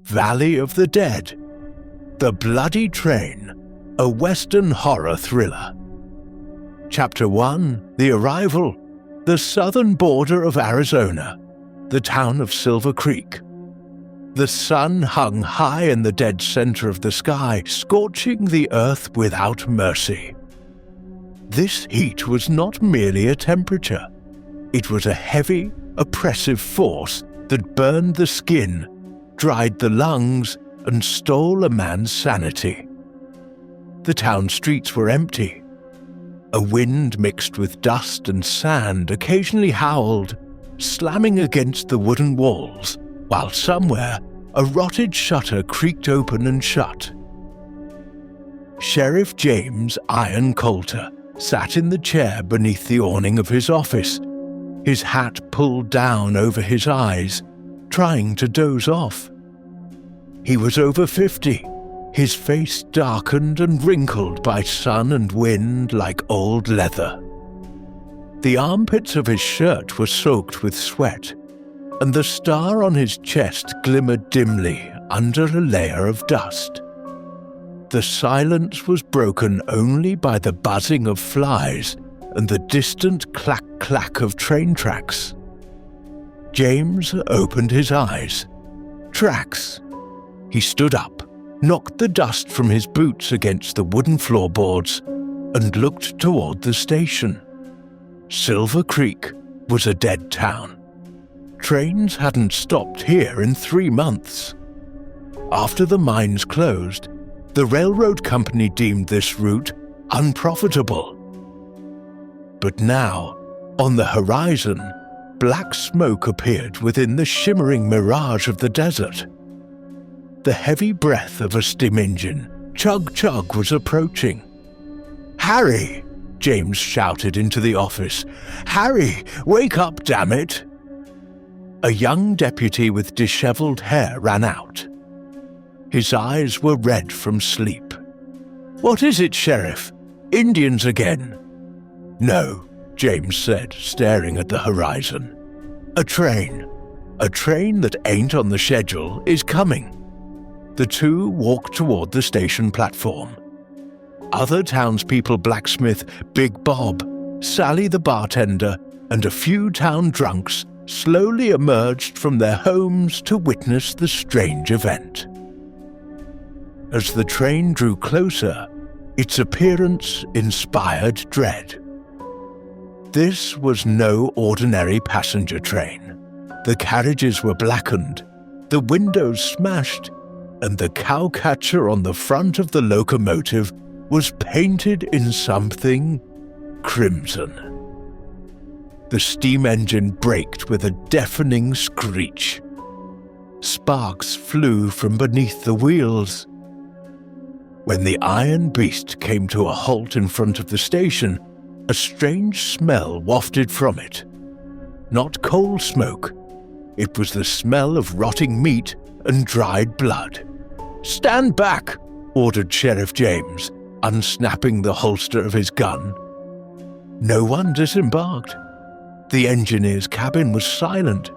Valley of the Dead. The Bloody Train, a Western horror thriller. Chapter 1, The Arrival, the southern border of Arizona, the town of Silver Creek. The sun hung high in the dead center of the sky, scorching the earth without mercy. This heat was not merely a temperature. It was a heavy, oppressive force that burned the skin, dried the lungs, and stole a man's sanity. The town streets were empty. A wind mixed with dust and sand occasionally howled, slamming against the wooden walls, while somewhere a rotted shutter creaked open and shut. Sheriff James Iron Coulter sat in the chair beneath the awning of his office, his hat pulled down over his eyes, trying to doze off. He was over 50, his face darkened and wrinkled by sun and wind like old leather. The armpits of his shirt were soaked with sweat, and the star on his chest glimmered dimly under a layer of dust. The silence was broken only by the buzzing of flies and the distant clack-clack of train tracks. James opened his eyes. Tracks. He stood up, knocked the dust from his boots against the wooden floorboards, and looked toward the station. Silver Creek was a dead town. Trains hadn't stopped here in 3 months. After the mines closed, the railroad company deemed this route unprofitable. But now, on the horizon, black smoke appeared within the shimmering mirage of the desert. The heavy breath of a steam engine, chug-chug, was approaching. "Harry!" James shouted into the office. "Harry, wake up, damn it!" A young deputy with disheveled hair ran out. His eyes were red from sleep. "What is it, Sheriff? Indians again?" "No," James said, staring at the horizon. A train that ain't on the schedule, is coming." The two walked toward the station platform. Other townspeople, blacksmith Big Bob, Sally the bartender, and a few town drunks slowly emerged from their homes to witness the strange event. As the train drew closer, its appearance inspired dread. This was no ordinary passenger train. The carriages were blackened, the windows smashed, and the cowcatcher on the front of the locomotive was painted in something crimson. The steam engine braked with a deafening screech. Sparks flew from beneath the wheels. When the iron beast came to a halt in front of the station, a strange smell wafted from it. Not coal smoke. It was the smell of rotting meat and dried blood. "Stand back!" ordered Sheriff James, unsnapping the holster of his gun. No one disembarked. The engineer's cabin was silent.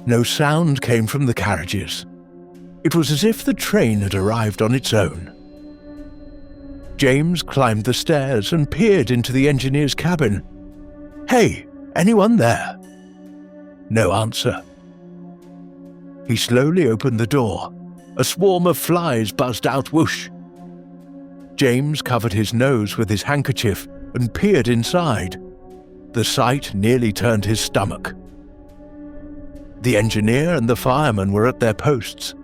No sound came from the carriages. It was as if the train had arrived on its own. James climbed the stairs and peered into the engineer's cabin. "Hey, anyone there?" No answer. He slowly opened the door. A swarm of flies buzzed out, whoosh. James covered his nose with his handkerchief and peered inside. The sight nearly turned his stomach. The engineer and the fireman were at their posts,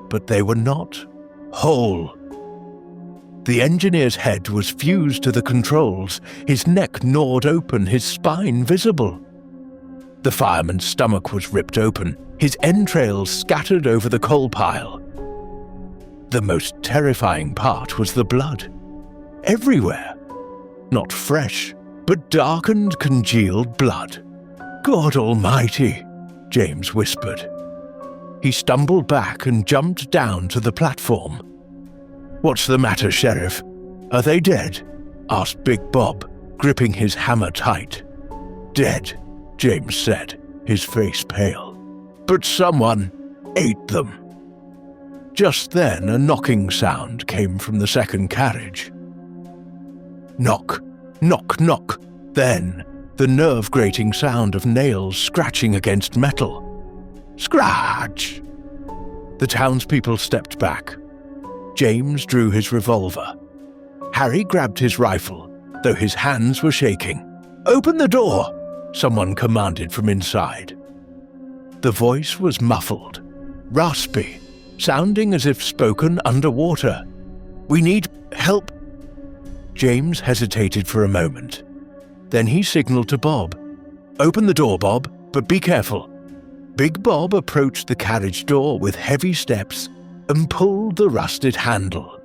but they were not whole. The engineer's head was fused to the controls, his neck gnawed open, his spine visible. The fireman's stomach was ripped open, his entrails scattered over the coal pile. The most terrifying part was the blood. Everywhere. Not fresh, but darkened, congealed blood. "God Almighty," James whispered. He stumbled back and jumped down to the platform. "What's the matter, Sheriff? Are they dead?" asked Big Bob, gripping his hammer tight. "Dead," James said, his face pale. "But someone ate them." Just then a knocking sound came from the second carriage. Knock, knock, knock. Then the nerve-grating sound of nails scratching against metal. Scratch! The townspeople stepped back. James drew his revolver. Harry grabbed his rifle, though his hands were shaking. "Open the door!" someone commanded from inside. The voice was muffled, raspy, sounding as if spoken underwater. "We need help." James hesitated for a moment. Then he signaled to Bob. "Open the door, Bob, but be careful." Big Bob approached the carriage door with heavy steps and pulled the rusted handle.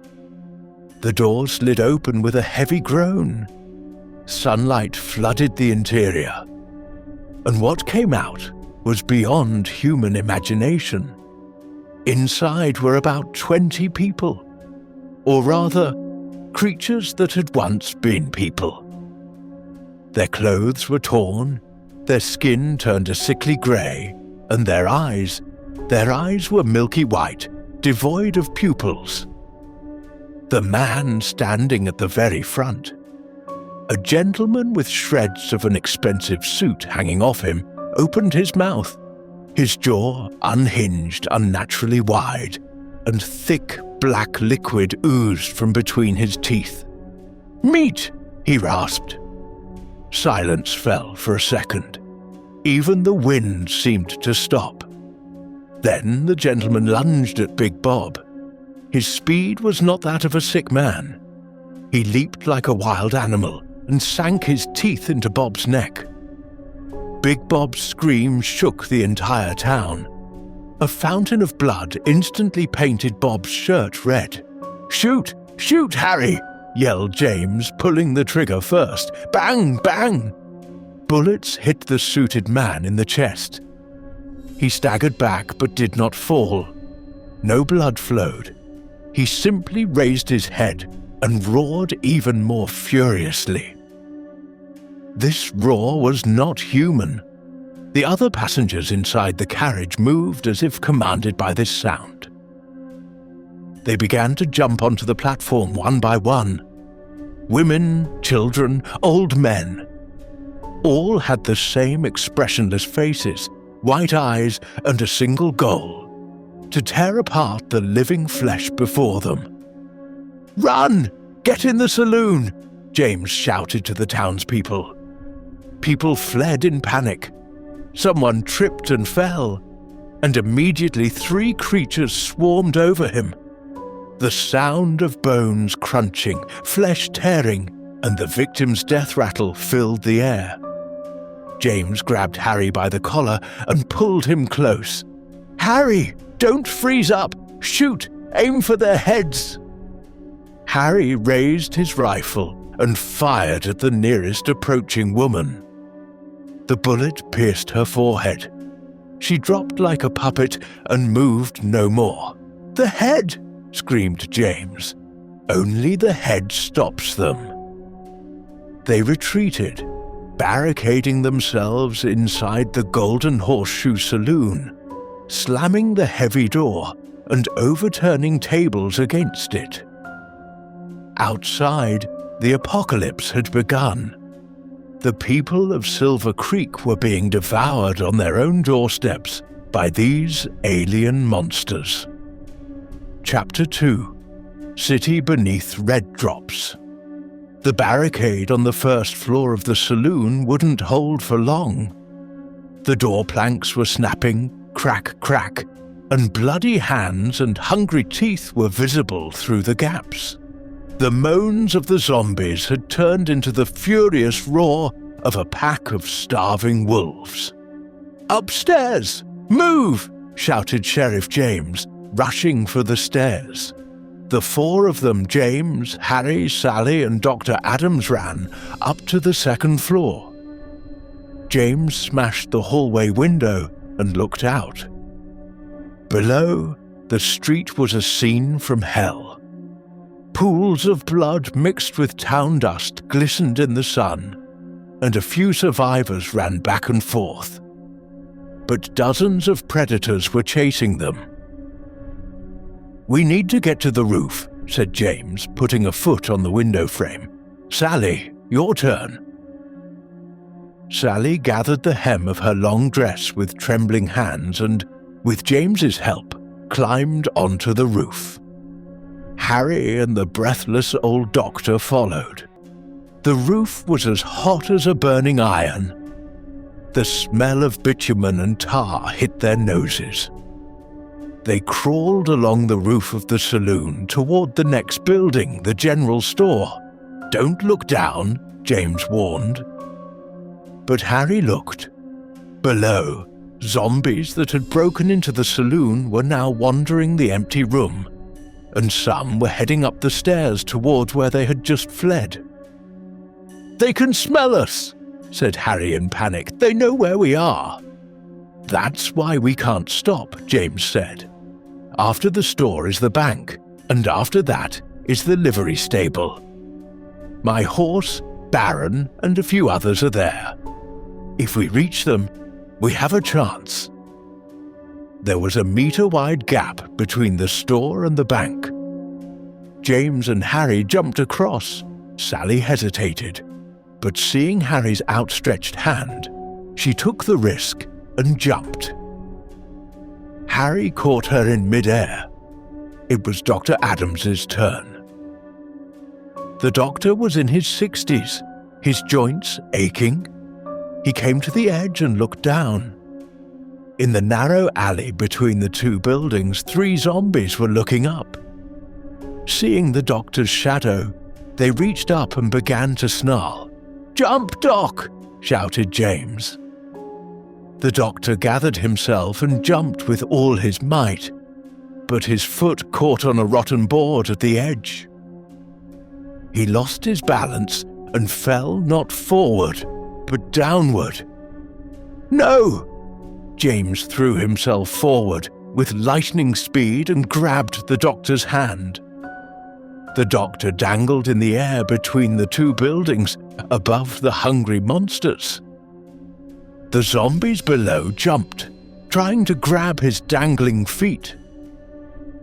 The door slid open with a heavy groan. Sunlight flooded the interior, and what came out was beyond human imagination. Inside were about 20 people, or rather, creatures that had once been people. Their clothes were torn, their skin turned a sickly grey, and their eyes were milky white, devoid of pupils. The man standing at the very front, a gentleman with shreds of an expensive suit hanging off him, opened his mouth. His jaw unhinged unnaturally wide, and thick black liquid oozed from between his teeth. "Meat!" he rasped. Silence fell for a second. Even the wind seemed to stop. Then the gentleman lunged at Big Bob. His speed was not that of a sick man. He leaped like a wild animal and sank his teeth into Bob's neck. Big Bob's scream shook the entire town. A fountain of blood instantly painted Bob's shirt red. "Shoot! Shoot, Harry!" yelled James, pulling the trigger first. Bang! Bang! Bullets hit the suited man in the chest. He staggered back but did not fall. No blood flowed. He simply raised his head and roared even more furiously. This roar was not human. The other passengers inside the carriage moved as if commanded by this sound. They began to jump onto the platform one by one. Women, children, old men. All had the same expressionless faces, white eyes, and a single goal: to tear apart the living flesh before them. "Run! Get in the saloon!" James shouted to the townspeople. People fled in panic. Someone tripped and fell, and immediately 3 creatures swarmed over him. The sound of bones crunching, flesh tearing, and the victim's death rattle filled the air. James grabbed Harry by the collar and pulled him close. "Harry, don't freeze up! Shoot! Aim for their heads!" Harry raised his rifle and fired at the nearest approaching woman. The bullet pierced her forehead. She dropped like a puppet and moved no more. "The head!" screamed James. "Only the head stops them." They retreated, barricading themselves inside the Golden Horseshoe Saloon, slamming the heavy door and overturning tables against it. Outside, the apocalypse had begun. The people of Silver Creek were being devoured on their own doorsteps by these alien monsters. Chapter 2: City Beneath Red Drops. The barricade on the first floor of the saloon wouldn't hold for long. The door planks were snapping, crack, crack, and bloody hands and hungry teeth were visible through the gaps. The moans of the zombies had turned into the furious roar of a pack of starving wolves. "Upstairs! Move!" shouted Sheriff James, rushing for the stairs. The 4 of them, James, Harry, Sally, and Dr. Adams, ran up to the second floor. James smashed the hallway window and looked out. Below, the street was a scene from hell. Pools of blood mixed with town dust glistened in the sun, and a few survivors ran back and forth. But dozens of predators were chasing them. "We need to get to the roof," said James, putting a foot on the window frame. "Sally, your turn." Sally gathered the hem of her long dress with trembling hands and, with James's help, climbed onto the roof. Harry and the breathless old doctor followed. The roof was as hot as a burning iron. The smell of bitumen and tar hit their noses. They crawled along the roof of the saloon toward the next building, the general store. "Don't look down," James warned. But Harry looked. Below, zombies that had broken into the saloon were now wandering the empty room, and some were heading up the stairs towards where they had just fled. "They can smell us," said Harry in panic. "They know where we are." "That's why we can't stop," James said. "After the store is the bank, and after that is the livery stable. My horse, Baron, and a few others are there. If we reach them, we have a chance." There was a meter-wide gap between the store and the bank. James and Harry jumped across. Sally hesitated, but seeing Harry's outstretched hand, she took the risk and jumped. Harry caught her in mid-air. It was Dr. Adams's turn. The doctor was in his 60s, his joints aching. He came to the edge and looked down. In the narrow alley between the two buildings, 3 zombies were looking up. Seeing the doctor's shadow, they reached up and began to snarl. "Jump, Doc!" shouted James. The doctor gathered himself and jumped with all his might, but his foot caught on a rotten board at the edge. He lost his balance and fell not forward, but downward. "No!" James threw himself forward with lightning speed and grabbed the doctor's hand. The doctor dangled in the air between the 2 buildings, above the hungry monsters. The zombies below jumped, trying to grab his dangling feet.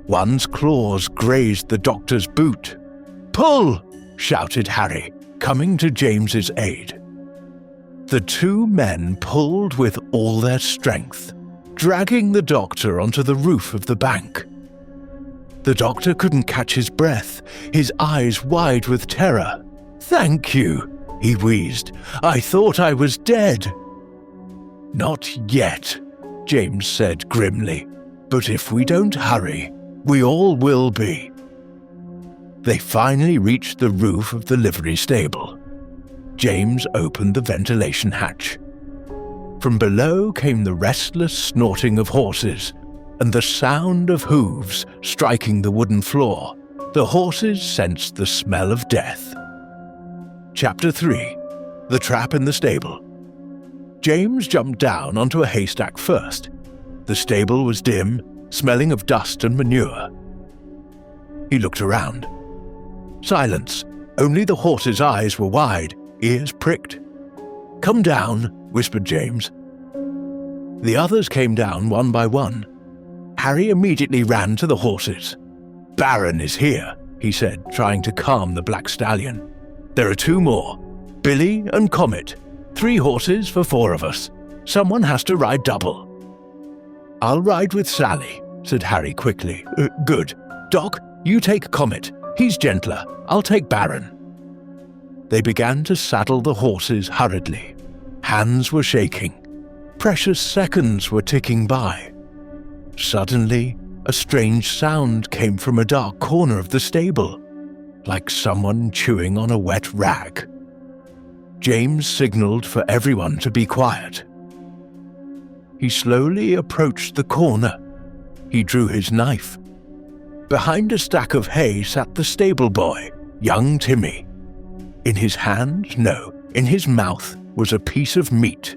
One's claws grazed the doctor's boot. "Pull!" shouted Harry, coming to James's aid. The 2 men pulled with all their strength, dragging the doctor onto the roof of the bank. The doctor couldn't catch his breath, his eyes wide with terror. "Thank you," he wheezed. "I thought I was dead." "Not yet," James said grimly. "But if we don't hurry, we all will be." They finally reached the roof of the livery stable. James opened the ventilation hatch. From below came the restless snorting of horses and the sound of hooves striking the wooden floor. The horses sensed the smell of death. Chapter 3. The Trap in the Stable. James jumped down onto a haystack first. The stable was dim, smelling of dust and manure. He looked around. Silence. Only the horses' eyes were wide, ears pricked. "Come down," whispered James. The others came down one by one. Harry immediately ran to the horses. "Baron is here," he said, trying to calm the black stallion. "There are 2 more, Billy and Comet. 3 horses for 4 of us. Someone has to ride double." "I'll ride with Sally," said Harry quickly. Good. Doc, you take Comet. He's gentler. I'll take Baron." They began to saddle the horses hurriedly. Hands were shaking. Precious seconds were ticking by. Suddenly, a strange sound came from a dark corner of the stable, like someone chewing on a wet rag. James signaled for everyone to be quiet. He slowly approached the corner. He drew his knife. Behind a stack of hay sat the stable boy, young Timmy. In his hand, no, in his mouth was a piece of meat.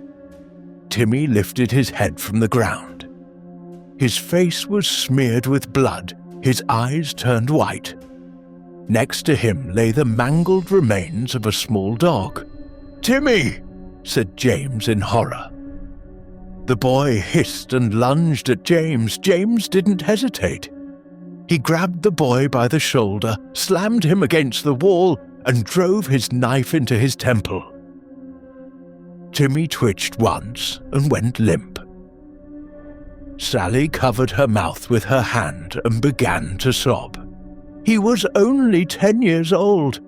Timmy lifted his head from the ground. His face was smeared with blood, his eyes turned white. Next to him lay the mangled remains of a small dog. "Timmy!" said James in horror. The boy hissed and lunged at James. James didn't hesitate. He grabbed the boy by the shoulder, slammed him against the wall, and drove his knife into his temple. Timmy twitched once and went limp. Sally covered her mouth with her hand and began to sob. He was only 10 years old.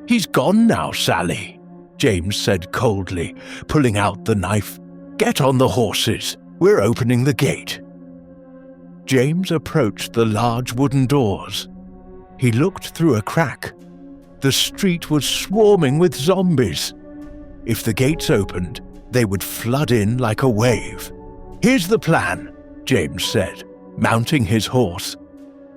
He's gone now, Sally, James said coldly, pulling out the knife. Get on the horses. We're opening the gate. James approached the large wooden doors. He looked through a crack. The street was swarming with zombies. If the gates opened, they would flood in like a wave. Here's the plan, James said, mounting his horse.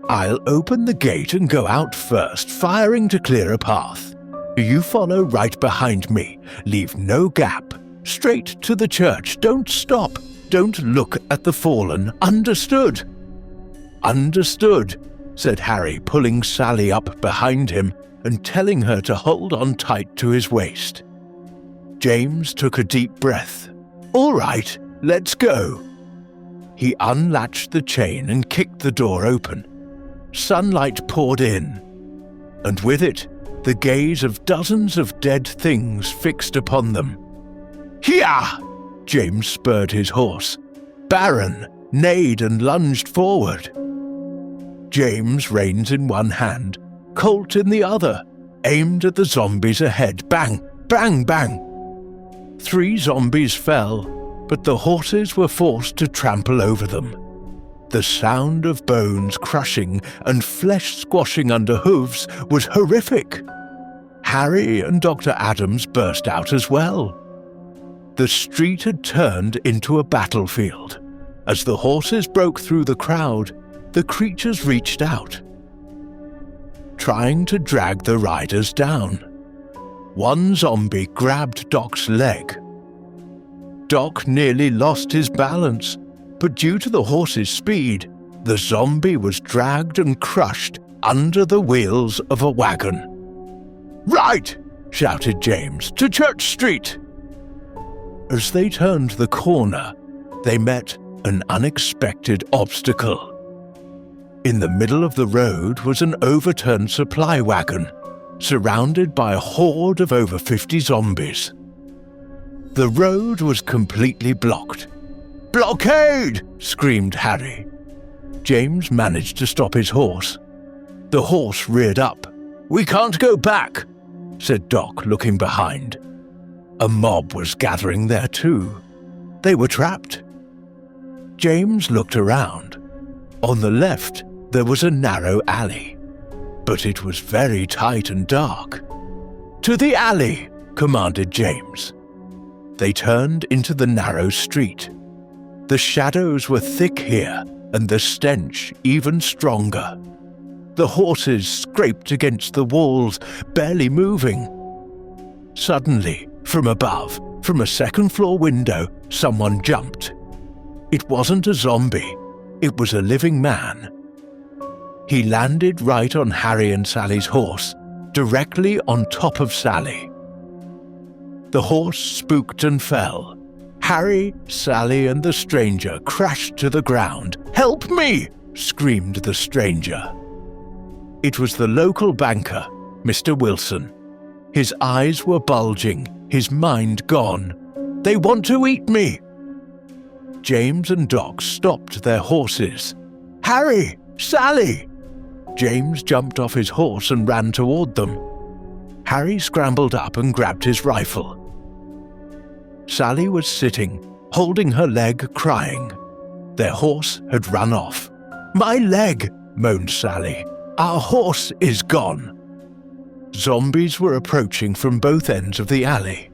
I'll open the gate and go out first, firing to clear a path. You follow right behind me. Leave no gap. Straight to the church. Don't stop. Don't look at the fallen. Understood? Understood, said Harry, pulling Sally up behind him and telling her to hold on tight to his waist. James took a deep breath. All right, let's go. He unlatched the chain and kicked the door open. Sunlight poured in, and with it, the gaze of dozens of dead things fixed upon them. Hiya! James spurred his horse. Baron neighed and lunged forward. James, reins in one hand, Colt in the other, aimed at the zombies ahead. Bang! Bang! Bang! 3 zombies fell, but the horses were forced to trample over them. The sound of bones crushing and flesh squashing under hooves was horrific. Harry and Dr. Adams burst out as well. The street had turned into a battlefield. As the horses broke through the crowd, the creatures reached out, trying to drag the riders down. One zombie grabbed Doc's leg. Doc nearly lost his balance, but due to the horse's speed, the zombie was dragged and crushed under the wheels of a wagon. Right! Shouted James. To Church Street! As they turned the corner, they met an unexpected obstacle. In the middle of the road was an overturned supply wagon, surrounded by a horde of over 50 zombies. The road was completely blocked. Blockade! Screamed Harry. James managed to stop his horse. The horse reared up. We can't go back, said Doc, looking behind. A mob was gathering there too. They were trapped. James looked around. On the left, there was a narrow alley, but it was very tight and dark. To the alley, commanded James. They turned into the narrow street. The shadows were thick here, and the stench even stronger. The horses scraped against the walls, barely moving. Suddenly, from above, from a second-floor window, someone jumped. It wasn't a zombie. It was a living man. He landed right on Harry and Sally's horse, directly on top of Sally. The horse spooked and fell. Harry, Sally, and the stranger crashed to the ground. Help me! Screamed the stranger. It was the local banker, Mr. Wilson. His eyes were bulging, his mind gone. They want to eat me! James and Doc stopped their horses. Harry! Sally! James jumped off his horse and ran toward them. Harry scrambled up and grabbed his rifle. Sally was sitting, holding her leg, crying. Their horse had run off. My leg, moaned Sally. Our horse is gone. Zombies were approaching from both ends of the alley.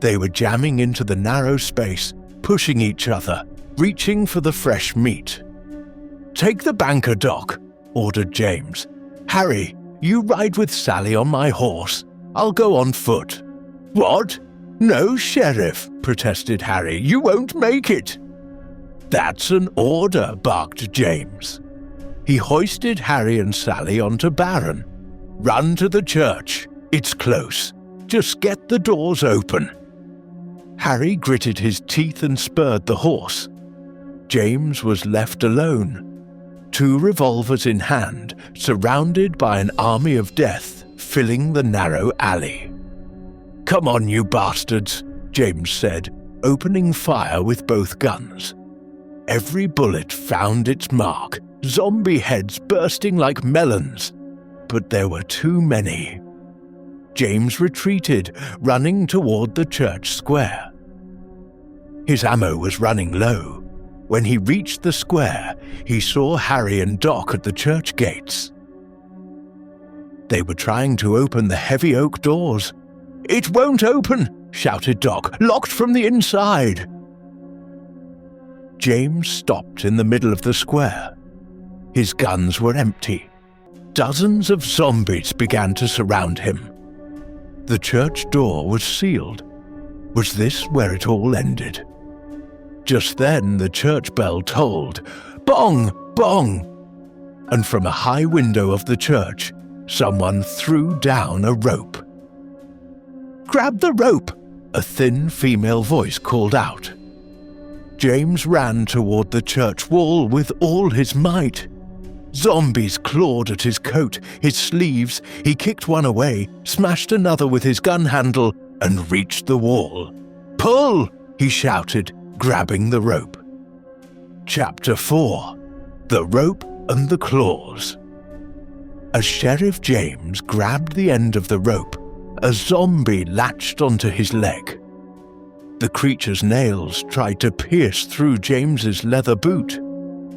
They were jamming into the narrow space, pushing each other, reaching for the fresh meat. Take the banker, Doc, ordered James. Harry, you ride with Sally on my horse. I'll go on foot. What? No, Sheriff, protested Harry. You won't make it. That's an order, barked James. He hoisted Harry and Sally onto Baron. Run to the church. It's close. Just get the doors open. Harry gritted his teeth and spurred the horse. James was left alone. 2 revolvers in hand, surrounded by an army of death filling the narrow alley. "Come on, you bastards," James said, opening fire with both guns. Every bullet found its mark, zombie heads bursting like melons, but there were too many. James retreated, running toward the church square. His ammo was running low. When he reached the square, he saw Harry and Doc at the church gates. They were trying to open the heavy oak doors. "It won't open!" shouted Doc. "Locked from the inside!" James stopped in the middle of the square. His guns were empty. Dozens of zombies began to surround him. The church door was sealed. Was this where it all ended? Just then the church bell tolled, "Bong! Bong!" And from a high window of the church, someone threw down a rope. "Grab the rope!" a thin female voice called out. James ran toward the church wall with all his might. Zombies clawed at his coat, his sleeves. He kicked one away, smashed another with his gun handle, and reached the wall. "Pull!" he shouted, grabbing the rope. Chapter 4: The Rope and the Claws. As Sheriff James grabbed the end of the rope, a zombie latched onto his leg. The creature's nails tried to pierce through James's leather boot.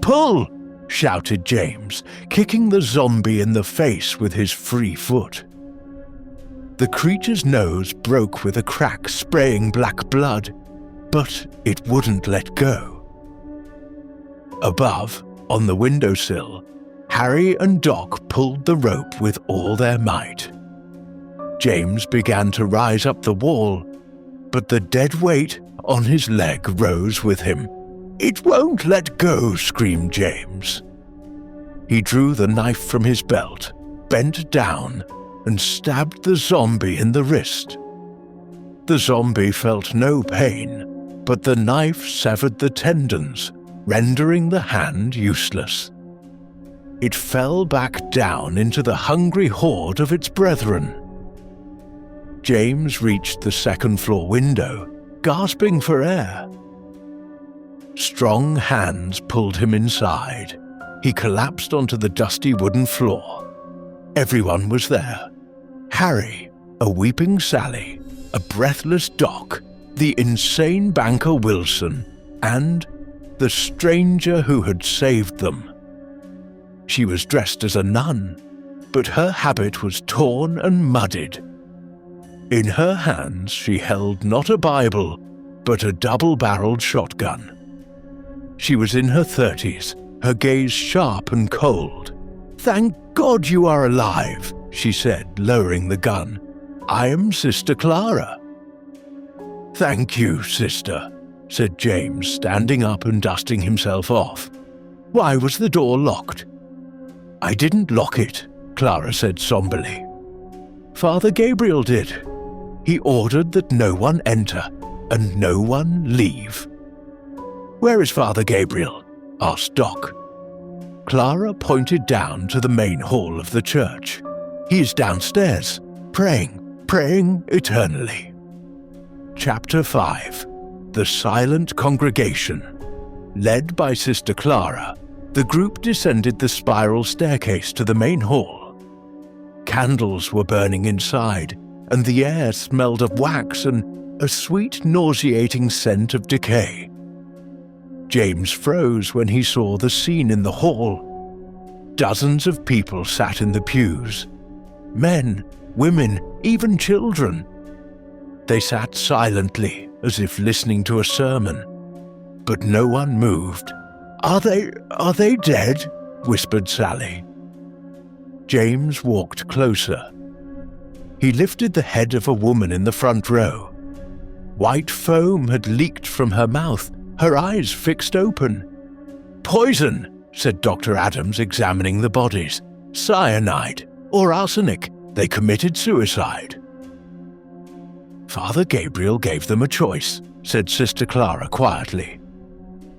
"Pull!" shouted James, kicking the zombie in the face with his free foot. The creature's nose broke with a crack spraying black blood, but it wouldn't let go. Above, on the windowsill, Harry and Doc pulled the rope with all their might. James began to rise up the wall, but the dead weight on his leg rose with him. "It won't let go!" screamed James. He drew the knife from his belt, bent down, and stabbed the zombie in the wrist. The zombie felt no pain, but the knife severed the tendons, rendering the hand useless. It fell back down into the hungry horde of its brethren. James reached the second-floor window, gasping for air. Strong hands pulled him inside. He collapsed onto the dusty wooden floor. Everyone was there. Harry, a weeping Sally, a breathless Doc, the insane banker Wilson, and the stranger who had saved them. She was dressed as a nun, but her habit was torn and muddied. In her hands she held not a Bible, but a double-barreled shotgun. She was in her 30s, her gaze sharp and cold. "Thank God you are alive," she said, lowering the gun. "I am Sister Clara." "Thank you, sister," said James, standing up and dusting himself off. "Why was the door locked?" "I didn't lock it," Clara said somberly. "Father Gabriel did. He ordered that no one enter and no one leave." "Where is Father Gabriel?" asked Doc. Clara pointed down to the main hall of the church. "He is downstairs, praying eternally." Chapter 5: The Silent Congregation. Led by Sister Clara, the group descended the spiral staircase to the main hall. Candles were burning inside, and the air smelled of wax and a sweet, nauseating scent of decay. James froze when he saw the scene in the hall. Dozens of people sat in the pews. Men, women, even children. They sat silently, as if listening to a sermon. But no one moved. Are they dead?" whispered Sally. James walked closer. He lifted the head of a woman in the front row. White foam had leaked from her mouth, her eyes fixed open. "Poison," said Dr. Adams, examining the bodies. "Cyanide or arsenic. They committed suicide." "Father Gabriel gave them a choice," said Sister Clara quietly.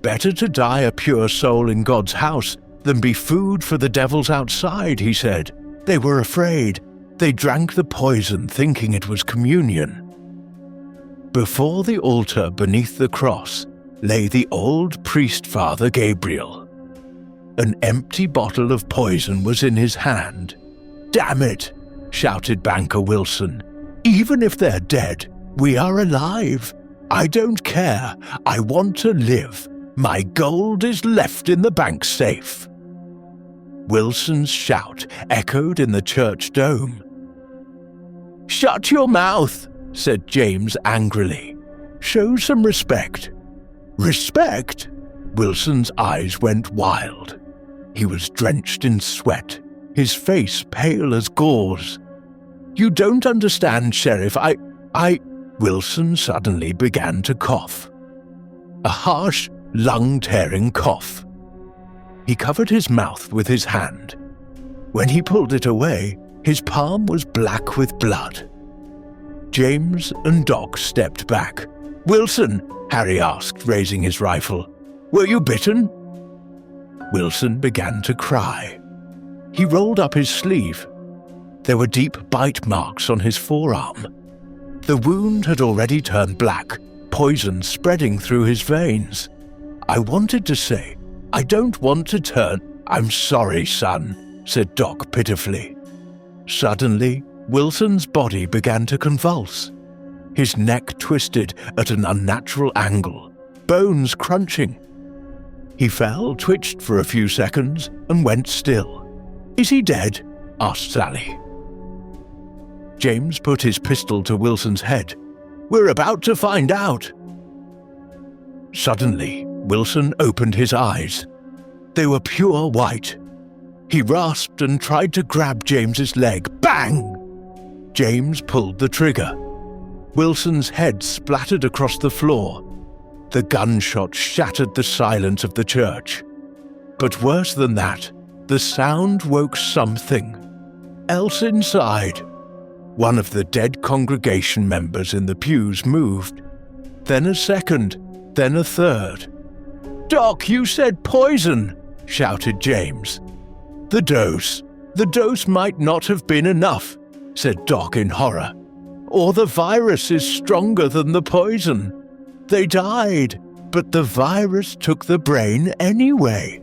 "Better to die a pure soul in God's house than be food for the devils outside, he said. They were afraid. They drank the poison thinking it was communion. Before the altar beneath the cross lay the old priest Father Gabriel. An empty bottle of poison was in his hand. "Damn it!" shouted Banker Wilson. "Even if they're dead, we are alive. I don't care. I want to live. My gold is left in the bank safe." Wilson's shout echoed in the church dome. "Shut your mouth," said James angrily. "Show some respect." "Respect?" Wilson's eyes went wild. He was drenched in sweat, his face pale as gauze. "You don't understand, Sheriff. I... Wilson suddenly began to cough. A harsh, lung-tearing cough. He covered his mouth with his hand. When he pulled it away, his palm was black with blood. James and Doc stepped back. "Wilson," Harry asked, raising his rifle, "were you bitten?" Wilson began to cry. He rolled up his sleeve. There were deep bite marks on his forearm. The wound had already turned black, poison spreading through his veins. I wanted to say, "I don't want to turn—" "I'm sorry, son," said Doc pitifully. Suddenly, Wilson's body began to convulse. His neck twisted at an unnatural angle, bones crunching. He fell, twitched for a few seconds, and went still. "Is he dead?" asked Sally. James put his pistol to Wilson's head. "We're about to find out." Suddenly, Wilson opened his eyes. They were pure white. He rasped and tried to grab James's leg. Bang! James pulled the trigger. Wilson's head splattered across the floor. The gunshot shattered the silence of the church. But worse than that, the sound woke something else inside. One of the dead congregation members in the pews moved. Then a second, then a third. "Doc, you said poison!" shouted James. The dose might not have been enough," said Doc in horror. "Or the virus is stronger than the poison. They died, but the virus took the brain anyway."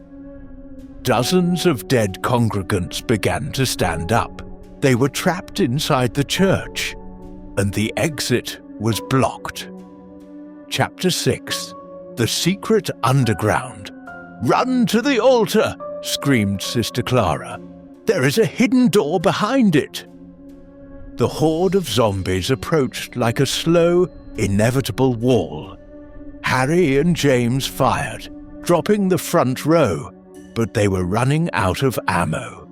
Dozens of dead congregants began to stand up. They were trapped inside the church, and the exit was blocked. Chapter 6. The Secret Underground. "Run to the altar!" screamed Sister Clara. "There is a hidden door behind it." The horde of zombies approached like a slow, inevitable wall. Harry and James fired, dropping the front row, but they were running out of ammo.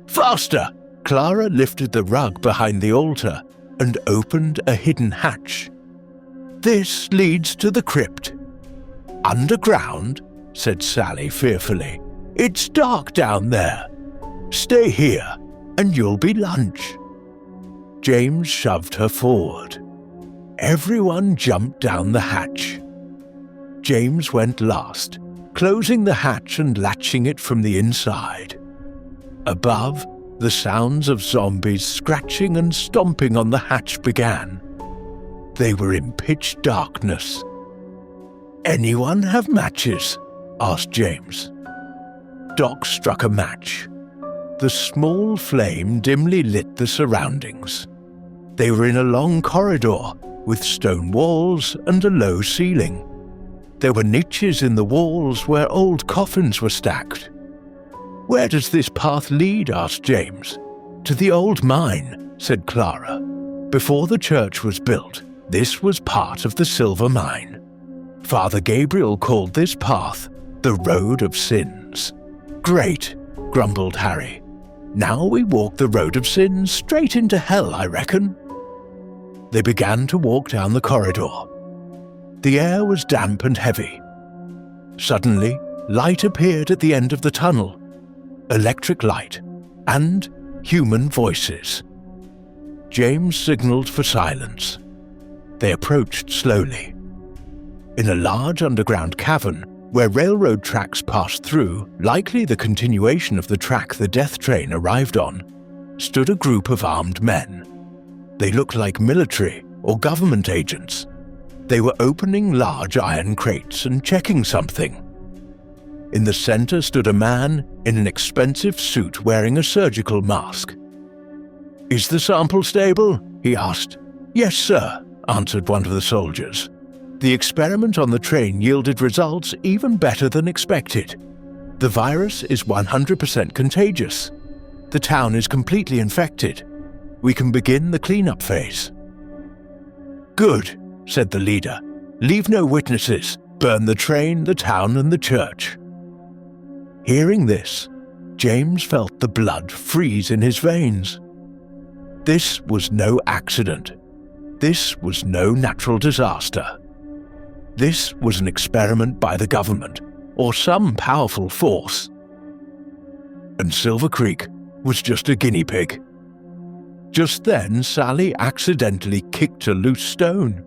"Faster!" Clara lifted the rug behind the altar and opened a hidden hatch. "This leads to the crypt." "Underground?" said Sally fearfully. "It's dark down there. Stay here, and you'll be lunch." James shoved her forward. Everyone jumped down the hatch. James went last, closing the hatch and latching it from the inside. Above, the sounds of zombies scratching and stomping on the hatch began. They were in pitch darkness. "Anyone have matches?" asked James. Doc struck a match. The small flame dimly lit the surroundings. They were in a long corridor with stone walls and a low ceiling. There were niches in the walls where old coffins were stacked. "Where does this path lead?" asked James. "To the old mine," said Clara. "Before the church was built, this was part of the silver mine. Father Gabriel called this path the Road of Sins." "Great," grumbled Harry. "Now we walk the Road of Sins straight into hell, I reckon." They began to walk down the corridor. The air was damp and heavy. Suddenly, light appeared at the end of the tunnel. Electric light and human voices. James signaled for silence. They approached slowly. In a large underground cavern, Where railroad tracks passed through, likely the continuation of the track the death train arrived on, stood a group of armed men. They looked like military or government agents. They were opening large iron crates and checking something. In the center stood a man in an expensive suit wearing a surgical mask. "Is the sample stable?" he asked. "Yes, sir," answered one of the soldiers. "The experiment on the train yielded results even better than expected. The virus is 100% contagious. The town is completely infected. We can begin the cleanup phase." "Good," said the leader. "Leave no witnesses. Burn the train, the town, and the church." Hearing this, James felt the blood freeze in his veins. This was no accident. This was no natural disaster. This was an experiment by the government, or some powerful force. And Silver Creek was just a guinea pig. Just then, Sally accidentally kicked a loose stone.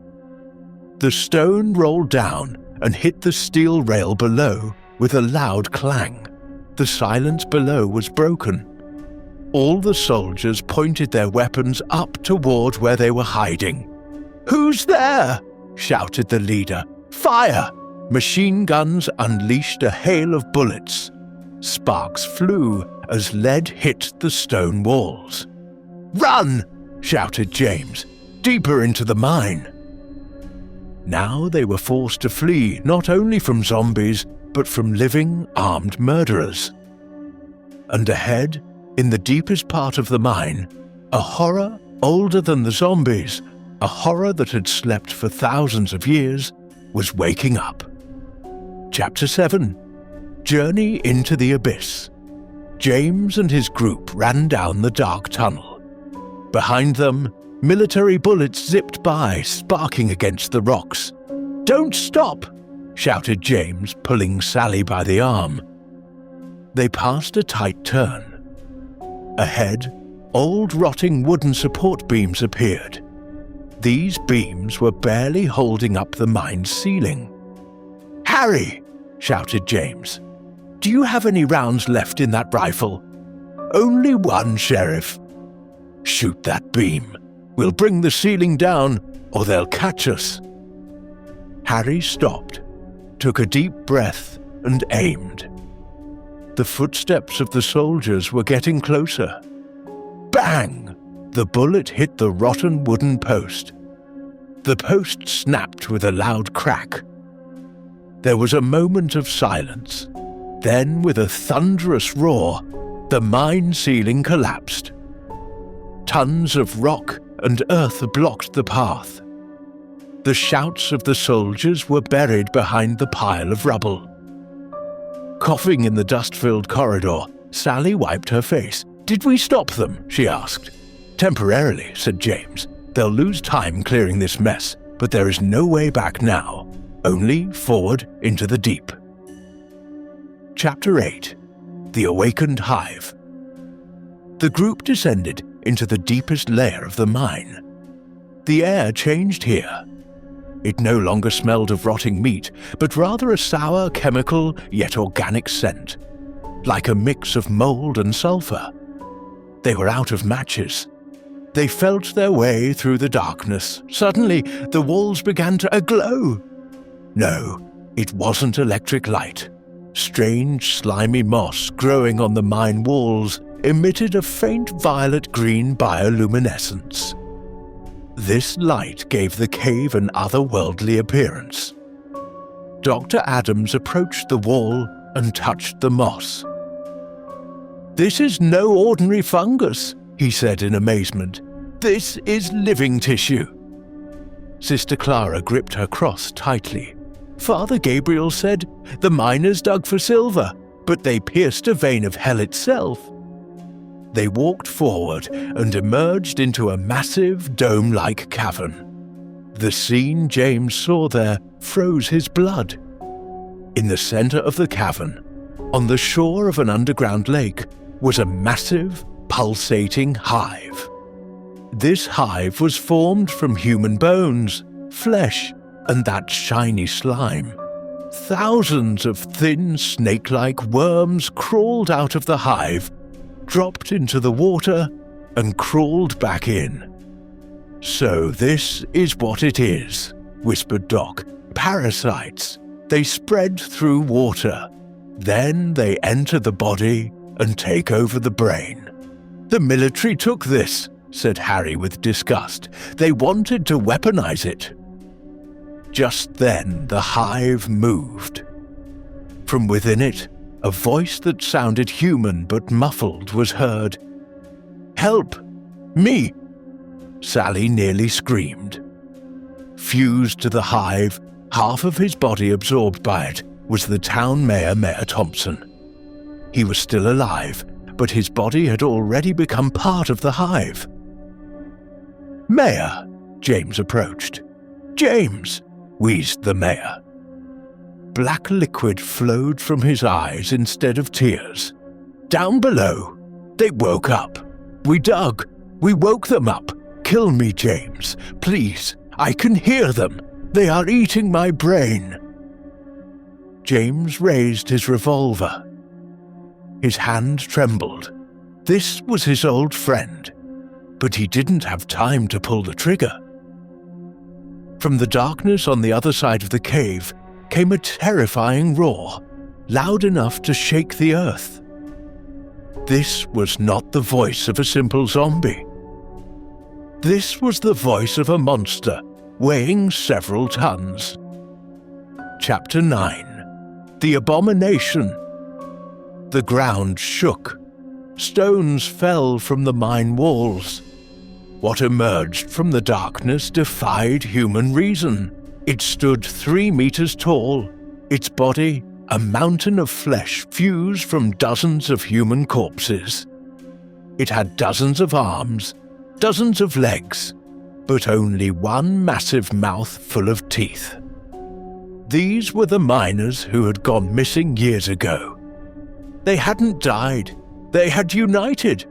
The stone rolled down and hit the steel rail below with a loud clang. The silence below was broken. All the soldiers pointed their weapons up toward where they were hiding. "Who's there?" shouted the leader. "Fire!" Machine guns unleashed a hail of bullets. Sparks flew as lead hit the stone walls. "Run!" shouted James. "Deeper into the mine." Now they were forced to flee not only from zombies, but from living, armed murderers. And ahead, in the deepest part of the mine, a horror older than the zombies, a horror that had slept for thousands of years, was waking up. Chapter 7. Journey into the Abyss. James and his group ran down the dark tunnel. Behind them, military bullets zipped by, sparking against the rocks. "Don't stop!" shouted James, pulling Sally by the arm. They passed a tight turn. Ahead, old rotting wooden support beams appeared. These beams were barely holding up the mine's ceiling. "Harry!" shouted James. "Do you have any rounds left in that rifle?" "Only one, Sheriff." "Shoot that beam. We'll bring the ceiling down, or they'll catch us." Harry stopped, took a deep breath, and aimed. The footsteps of the soldiers were getting closer. Bang! The bullet hit the rotten wooden post. The post snapped with a loud crack. There was a moment of silence. Then, with a thunderous roar, the mine ceiling collapsed. Tons of rock and earth blocked the path. The shouts of the soldiers were buried behind the pile of rubble. Coughing in the dust-filled corridor, Sally wiped her face. "Did we stop them?" she asked. "Temporarily," said James. "They'll lose time clearing this mess, but there is no way back now. Only forward into the deep." Chapter 8. The Awakened Hive. The group descended into the deepest layer of the mine. The air changed here. It no longer smelled of rotting meat, but rather a sour, chemical, yet organic scent, like a mix of mold and sulfur. They were out of matches. They felt their way through the darkness. Suddenly, the walls began to glow. No, it wasn't electric light. Strange, slimy moss growing on the mine walls emitted a faint violet-green bioluminescence. This light gave the cave an otherworldly appearance. Dr. Adams approached the wall and touched the moss. "This is no ordinary fungus," he said in amazement. "This is living tissue." Sister Clara gripped her cross tightly. "Father Gabriel said, the miners dug for silver, but they pierced a vein of hell itself." They walked forward and emerged into a massive, dome-like cavern. The scene James saw there froze his blood. In the center of the cavern, on the shore of an underground lake, was a massive, pulsating hive. This hive was formed from human bones, flesh, and that shiny slime. Thousands of thin snake-like worms crawled out of the hive, dropped into the water, and crawled back in. "So this is what it is," whispered Doc. "Parasites. They spread through water. Then they enter the body and take over the brain." "The military took this," said Harry with disgust. "They wanted to weaponize it." Just then the hive moved. From within it, a voice that sounded human but muffled was heard. "Help! Me!" Sally nearly screamed. Fused to the hive, half of his body absorbed by it, was the town mayor, Mayor Thompson. He was still alive, but his body had already become part of the hive. "Mayor," James approached. "James," wheezed the mayor. Black liquid flowed from his eyes instead of tears. "Down below. They woke up. We dug. We woke them up. Kill me, James. Please. I can hear them. They are eating my brain." James raised his revolver. His hand trembled. This was his old friend, but he didn't have time to pull the trigger. From the darkness on the other side of the cave came a terrifying roar, loud enough to shake the earth. This was not the voice of a simple zombie. This was the voice of a monster weighing several tons. Chapter 9. The Abomination. The ground shook. Stones fell from the mine walls. What emerged from the darkness defied human reason. It stood 3 meters tall, its body a mountain of flesh fused from dozens of human corpses. It had dozens of arms, dozens of legs, but only one massive mouth full of teeth. These were the miners who had gone missing years ago. They hadn't died, they had united.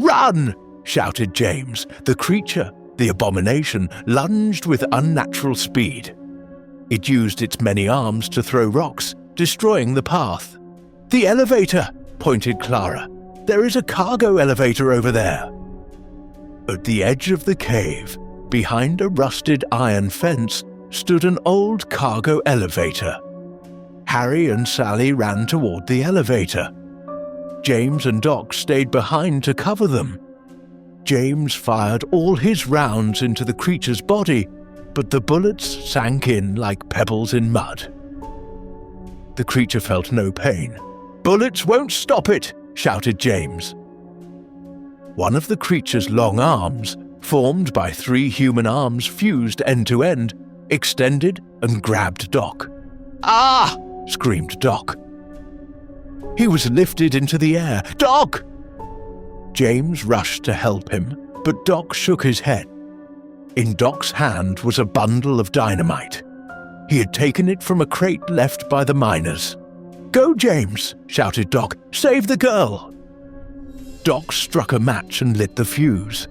"Run!" shouted James. The creature, the abomination, lunged with unnatural speed. It used its many arms to throw rocks, destroying the path. "The elevator!" pointed Clara. "There is a cargo elevator over there." At the edge of the cave, behind a rusted iron fence, stood an old cargo elevator. Harry and Sally ran toward the elevator. James and Doc stayed behind to cover them. James fired all his rounds into the creature's body, but the bullets sank in like pebbles in mud. The creature felt no pain. "Bullets won't stop it!" shouted James. One of the creature's long arms, formed by 3 human arms fused end to end, extended and grabbed Doc. "Ah!" screamed Doc. He was lifted into the air. "Doc!" James rushed to help him, but Doc shook his head. In Doc's hand was a bundle of dynamite. He had taken it from a crate left by the miners. "Go, James!" shouted Doc. "Save the girl!" Doc struck a match and lit the fuse.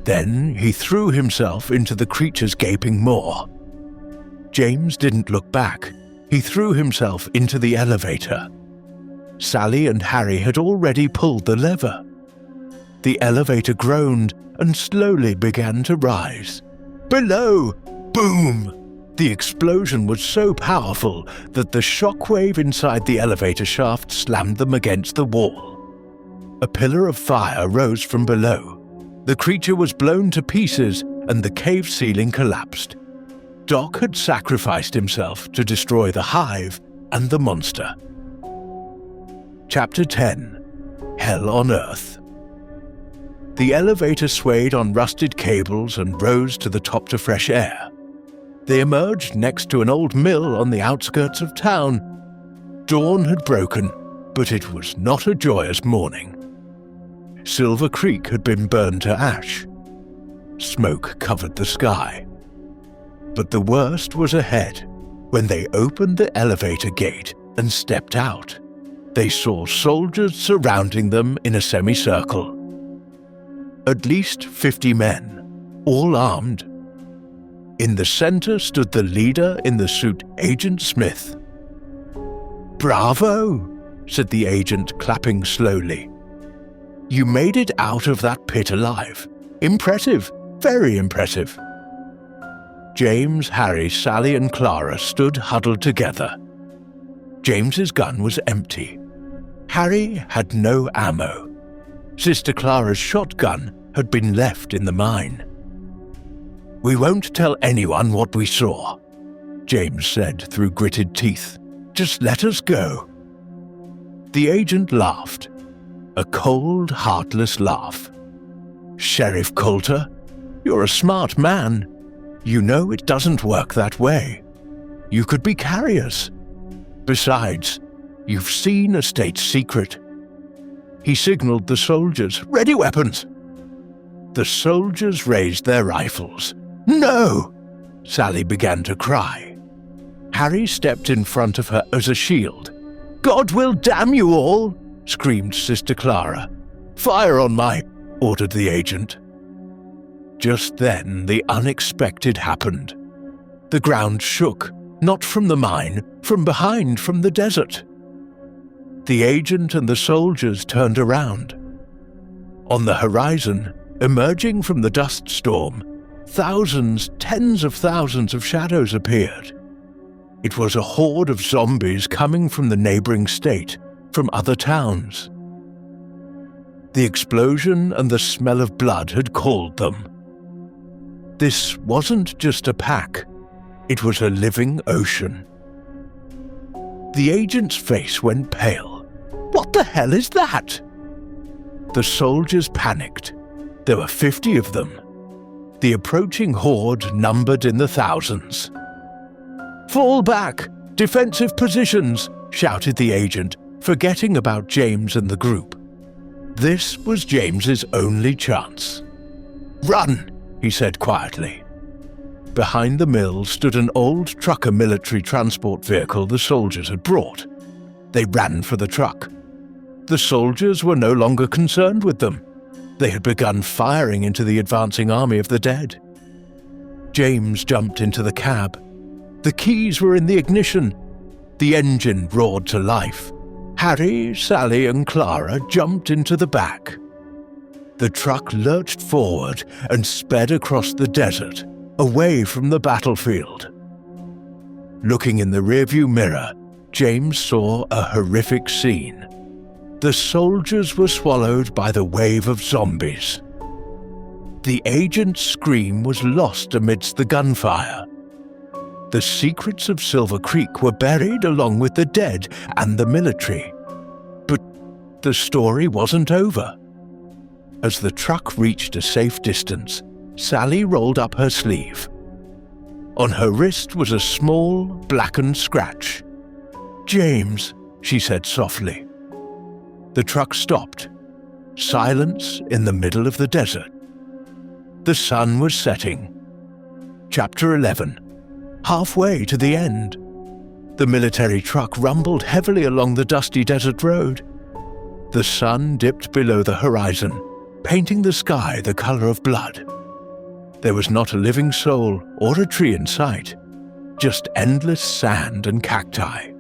Then he threw himself into the creature's gaping maw. James didn't look back. He threw himself into the elevator. Sally and Harry had already pulled the lever. The elevator groaned and slowly began to rise. Below! Boom! The explosion was so powerful that the shockwave inside the elevator shaft slammed them against the wall. A pillar of fire rose from below. The creature was blown to pieces and the cave ceiling collapsed. Doc had sacrificed himself to destroy the hive and the monster. Chapter 10. Hell on Earth. The elevator swayed on rusted cables and rose to the top to fresh air. They emerged next to an old mill on the outskirts of town. Dawn had broken, but it was not a joyous morning. Silver Creek had been burned to ash. Smoke covered the sky. But the worst was ahead. When they opened the elevator gate and stepped out, they saw soldiers surrounding them in a semicircle. At least 50 men, all armed. In the center stood the leader in the suit, Agent Smith. "Bravo," said the agent, clapping slowly. "You made it out of that pit alive. Impressive, very impressive." James, Harry, Sally and Clara stood huddled together. James's gun was empty. Harry had no ammo. Sister Clara's shotgun had been left in the mine. "We won't tell anyone what we saw," James said through gritted teeth. "Just let us go." The agent laughed. A cold, heartless laugh. "Sheriff Coulter, you're a smart man. You know it doesn't work that way. You could be carriers. Besides, you've seen a state secret." He signaled the soldiers, "Ready weapons." The soldiers raised their rifles. "No!" Sally began to cry. Harry stepped in front of her as a shield. "God will damn you all!" screamed Sister Clara. "Fire on my—" ordered the agent. Just then, the unexpected happened. The ground shook, not from the mine, from behind, from the desert. The agent and the soldiers turned around. On the horizon, emerging from the dust storm, thousands, tens of thousands of shadows appeared. It was a horde of zombies coming from the neighboring state, from other towns. The explosion and the smell of blood had called them. This wasn't just a pack, it was a living ocean. The agent's face went pale. "What the hell is that?" The soldiers panicked. There were 50 of them. The approaching horde numbered in the thousands. "Fall back! Defensive positions!" shouted the agent, forgetting about James and the group. This was James's only chance. "Run!" he said quietly. Behind the mill stood an old trucker military transport vehicle the soldiers had brought. They ran for the truck. The soldiers were no longer concerned with them. They had begun firing into the advancing army of the dead. James jumped into the cab. The keys were in the ignition. The engine roared to life. Harry, Sally and Clara jumped into the back. The truck lurched forward and sped across the desert, away from the battlefield. Looking in the rearview mirror, James saw a horrific scene. The soldiers were swallowed by the wave of zombies. The agent's scream was lost amidst the gunfire. The secrets of Silver Creek were buried along with the dead and the military. But the story wasn't over. As the truck reached a safe distance, Sally rolled up her sleeve. On her wrist was a small, blackened scratch. "James," she said softly. The truck stopped. Silence in the middle of the desert. The sun was setting. Chapter 11. Halfway to the end. The military truck rumbled heavily along the dusty desert road. The sun dipped below the horizon, painting the sky the color of blood. There was not a living soul or a tree in sight, just endless sand and cacti.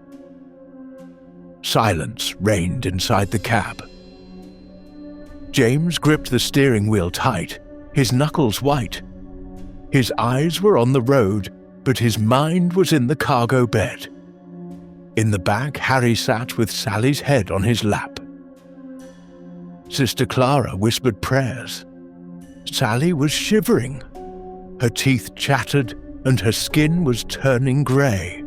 Silence reigned inside the cab. James gripped the steering wheel tight, his knuckles white. His eyes were on the road, but his mind was in the cargo bed. In the back, Harry sat with Sally's head on his lap. Sister Clara whispered prayers. Sally was shivering. Her teeth chattered and her skin was turning grey.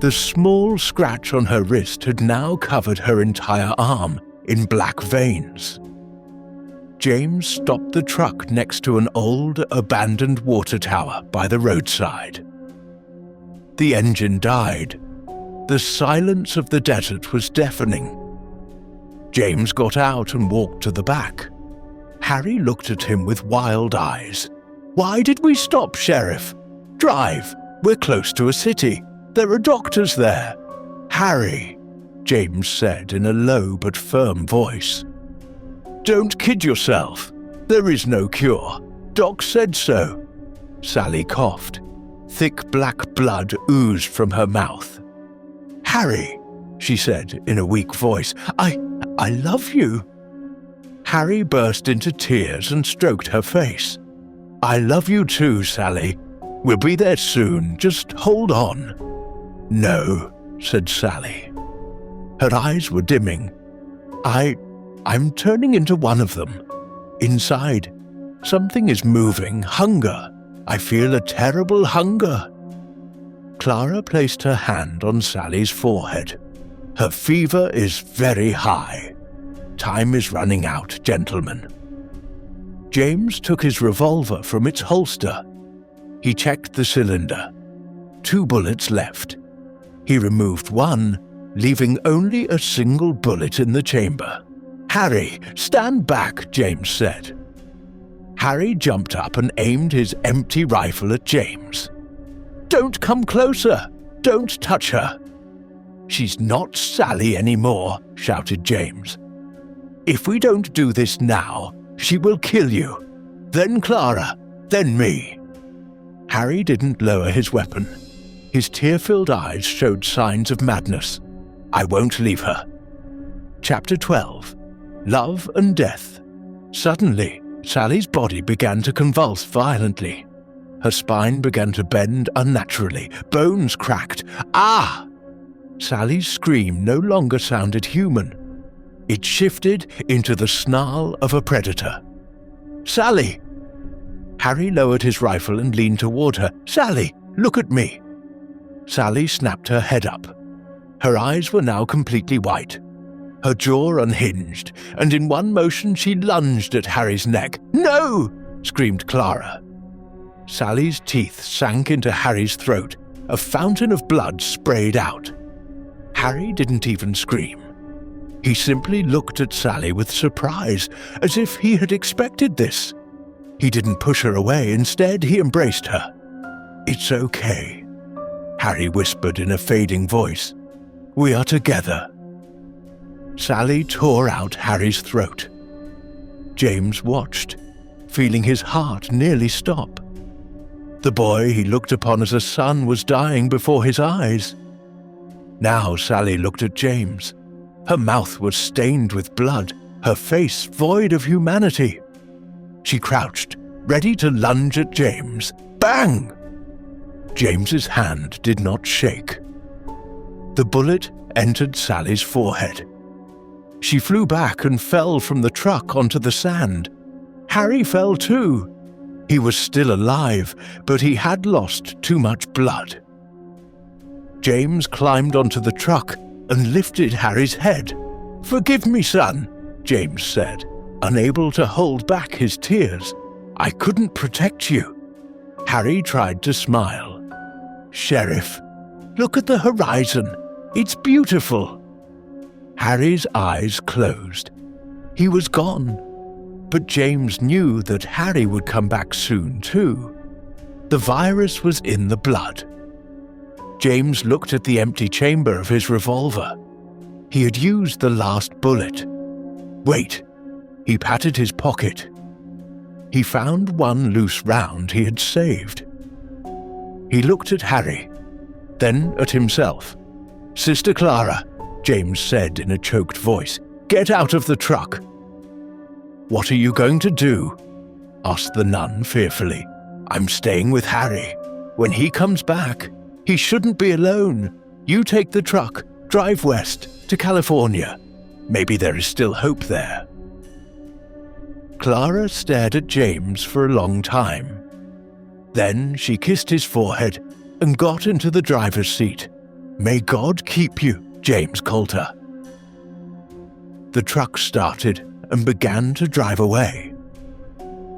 The small scratch on her wrist had now covered her entire arm in black veins. James stopped the truck next to an old, abandoned water tower by the roadside. The engine died. The silence of the desert was deafening. James got out and walked to the back. Harry looked at him with wild eyes. "Why did we stop, Sheriff? Drive. We're close to a city. There are doctors there." "Harry," James said in a low but firm voice. "Don't kid yourself. There is no cure. Doc said so." Sally coughed. Thick black blood oozed from her mouth. "Harry," she said in a weak voice. I love you." Harry burst into tears and stroked her face. "I love you too, Sally. We'll be there soon. Just hold on." "No," said Sally. Her eyes were dimming. I'm turning into one of them. Inside, something is moving. Hunger. I feel a terrible hunger." Clara placed her hand on Sally's forehead. "Her fever is very high. Time is running out, gentlemen." James took his revolver from its holster. He checked the cylinder. 2 bullets left. He removed one, leaving only a single bullet in the chamber. "Harry, stand back," James said. Harry jumped up and aimed his empty rifle at James. "Don't come closer! Don't touch her!" "She's not Sally anymore," shouted James. "If we don't do this now, she will kill you. Then Clara, then me." Harry didn't lower his weapon. His tear-filled eyes showed signs of madness. "I won't leave her." Chapter 12. Love and Death. Suddenly, Sally's body began to convulse violently. Her spine began to bend unnaturally. Bones cracked. "Ah!" Sally's scream no longer sounded human. It shifted into the snarl of a predator. "Sally!" Harry lowered his rifle and leaned toward her. "Sally, look at me!" Sally snapped her head up. Her eyes were now completely white. Her jaw unhinged, and in one motion she lunged at Harry's neck. "No!" screamed Clara. Sally's teeth sank into Harry's throat. A fountain of blood sprayed out. Harry didn't even scream. He simply looked at Sally with surprise, as if he had expected this. He didn't push her away. Instead, he embraced her. "It's okay," Harry whispered in a fading voice. "We are together." Sally tore out Harry's throat. James watched, feeling his heart nearly stop. The boy he looked upon as a son was dying before his eyes. Now Sally looked at James. Her mouth was stained with blood, her face void of humanity. She crouched, ready to lunge at James. Bang! James's hand did not shake. The bullet entered Sally's forehead. She flew back and fell from the truck onto the sand. Harry fell too. He was still alive, but he had lost too much blood. James climbed onto the truck and lifted Harry's head. "Forgive me, son," James said, unable to hold back his tears. "I couldn't protect you." Harry tried to smile. "Sheriff, look at the horizon. It's beautiful." Harry's eyes closed. He was gone. But James knew that Harry would come back soon too. The virus was in the blood. James looked at the empty chamber of his revolver. He had used the last bullet. Wait, he patted his pocket. He found one loose round he had saved. He looked at Harry, then at himself. "Sister Clara," James said in a choked voice, "get out of the truck." "What are you going to do?" asked the nun fearfully. "I'm staying with Harry. When he comes back, he shouldn't be alone. You take the truck, drive west, to California. Maybe there is still hope there." Clara stared at James for a long time. Then she kissed his forehead and got into the driver's seat. "May God keep you, James Coulter." The truck started and began to drive away.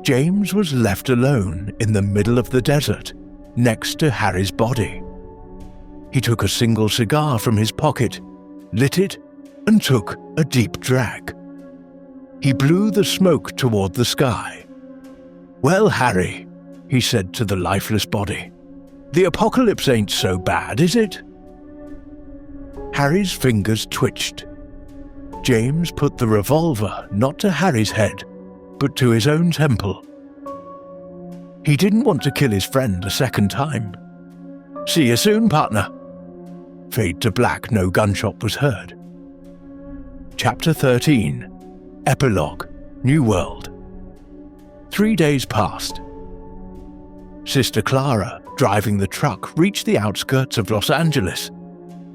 James was left alone in the middle of the desert, next to Harry's body. He took a single cigar from his pocket, lit it, and took a deep drag. He blew the smoke toward the sky. "Well, Harry," he said to the lifeless body, "the apocalypse ain't so bad, is it?" Harry's fingers twitched. James put the revolver not to Harry's head, but to his own temple. He didn't want to kill his friend a second time. "See you soon, partner." fade to black. No gunshot was heard. Chapter 13. Epilogue. New World. 3 days passed. Sister Clara, driving the truck, reached the outskirts of Los Angeles.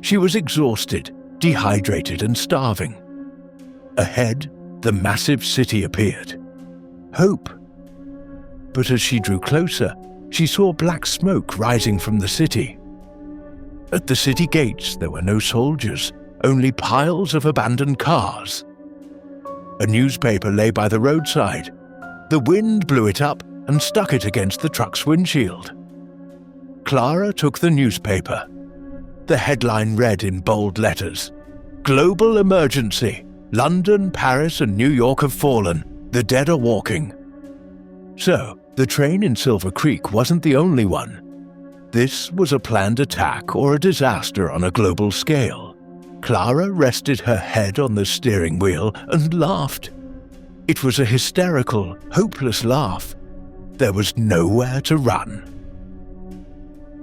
She was exhausted, dehydrated, and starving. Ahead, the massive city appeared. Hope. But as she drew closer, she saw black smoke rising from the city. At the city gates, there were no soldiers, only piles of abandoned cars. A newspaper lay by the roadside. The wind blew it up and stuck it against the truck's windshield. Clara took the newspaper. The headline read in bold letters, "Global emergency. London, Paris, and New York have fallen. The dead are walking." So, the train in Silver Creek wasn't the only one. This was a planned attack or a disaster on a global scale. Clara rested her head on the steering wheel and laughed. It was a hysterical, hopeless laugh. There was nowhere to run.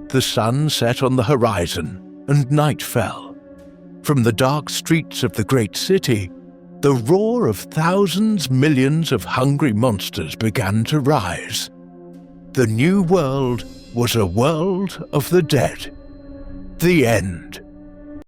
The sun set on the horizon, and night fell. From the dark streets of the great city, the roar of thousands, millions of hungry monsters began to rise. The new world was a world of the dead. The end.